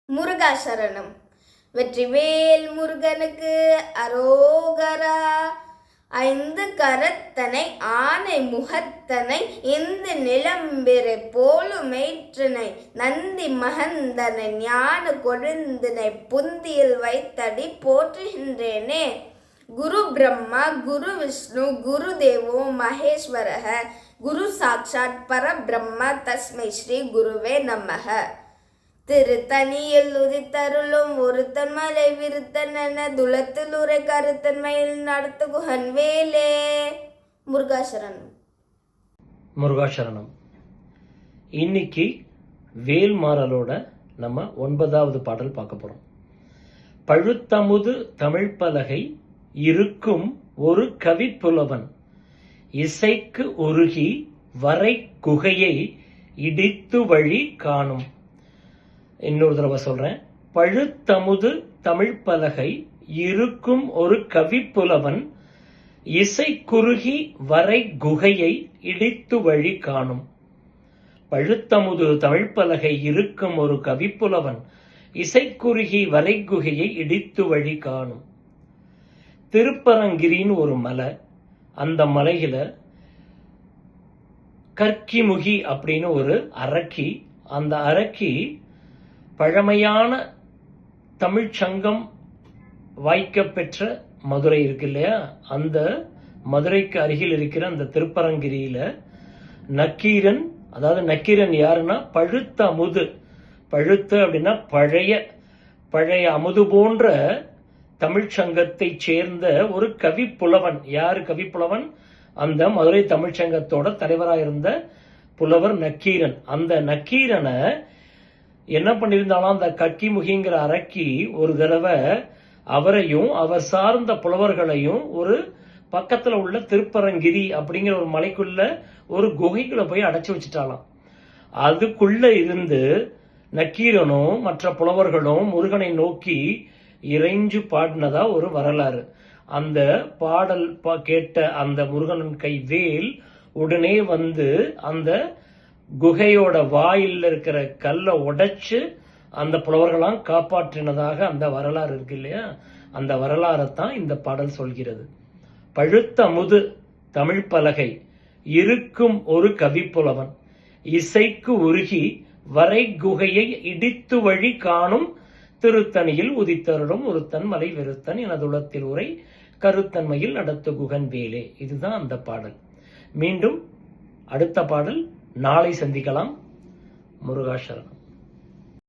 முருகாசரணம். வெற்றிவேல் முருகனுக்கு அரோகரா. ஐந்து கரத்தனை ஆனை முகத்தனை இந்து நிலம்பிரை போலுமேற்றனை நந்தி மகந்தனை ஞான கொழுந்தினை புந்தியில் வைத்தடி போற்றுகின்றேனே. குரு பிரம்மா குரு விஷ்ணு குரு தேவோ மகேஸ்வரः குரு சாட்சாத் பரபிரம்ம தஸ்மை ஸ்ரீ குருவே நமः. திருத்தணியில் உதித்தருளும் ஒருத்தன் மலை விருத்தன் என துளத்தில் உரை கருத்தன்மையில் நடத்து குகன் வேலே. முருகாசரணம். முருகாசரணம். இன்னைக்கு வேல்மாறலோட நம்ம 9வது பாடல் பார்க்க போறோம். பழுத்தமுது தமிழ் பலகை இருக்கும் ஒரு கவிப்புலவன் இசைக்கு உருகி வரை குகையை இடித்து வழி காணும். இன்னொரு தடவை சொல்றேன். பழுத்தமுது தமிழ் பலகை இருக்கும் ஒரு கவிப்புலவன் இசை குறுகி வரை குகையை இடித்து வழி காணும். பழுத்தமுது தமிழ் பலகை இருக்கும் ஒரு கவிப்புலவன் இசை குறுகி வரை குகையை இடித்து வழி காணும். திருப்பரங்கிரின்னு ஒரு மலை. அந்த மலையில கற்கிமுகி அப்படின்னு ஒரு அரக்கி. அந்த அரக்கி பழமையான தமிழ்ச்சங்கம் வாய்க்க பெற்ற மதுரை இருக்கு இல்லையா, அந்த மதுரைக்கு அருகில் இருக்கிற அந்த திருப்பரங்கிரியில நக்கீரன், அதாவது நக்கீரன் யாருன்னா பழுத்த அமுது. பழுத்த அப்படின்னா பழைய அமுது போன்ற தமிழ்ச்சங்கத்தை சேர்ந்த ஒரு கவிப்புலவன். யாரு கவிப்புலவன்? அந்த மதுரை தமிழ்ச்சங்கத்தோட தலைவராக இருந்த புலவர் நக்கீரன். அந்த நக்கீரனை என்ன பண்ணியிருந்தாலும் அந்த கக்கிமுகிங்கிற அரக்கி ஒரு தடவை அவரையும் அவர் சார்ந்த புலவர்களையும் ஒரு பக்கத்துல உள்ள திருப்பரங்கிரி அப்படிங்கிற ஒரு மலைக்குள்ள ஒரு குகைக்குள்ள போய் அடைச்சு வச்சுட்டாலாம். அதுக்குள்ள இருந்து நக்கீரனும் மற்ற புலவர்களும் முருகனை நோக்கி இறைஞ்சு பாடினதா ஒரு வரலாறு. அந்த பாடல் கேட்ட அந்த முருகன் கை வேல் உடனே வந்து அந்த குகையோட வாயில் இருக்கிற கல்லை உடைச்சு அந்த புலவர்களாம் காப்பாற்றினதாக அந்த வரலாறு இருக்கு இல்லையா, அந்த வரலாறைத்தான் இந்த பாடல் சொல்கிறது. பழுத்த அமுது தமிழ் பலகை இருக்கும் ஒரு கவிப்புலவன் இசைக்கு உருகி வரை குகையை இடித்து வழி காணும். திருத்தணியில் உதித்தருளும் ஒருத்தன் மலை வெறுத்தன் எனதுளத்தில் உரை கருத்தன்மையில் நடத்து குகன் வேலே. இதுதான் அந்த பாடல். மீண்டும் அடுத்த பாடல் நாளை சந்திக்கலாம். முருகாசரணம்.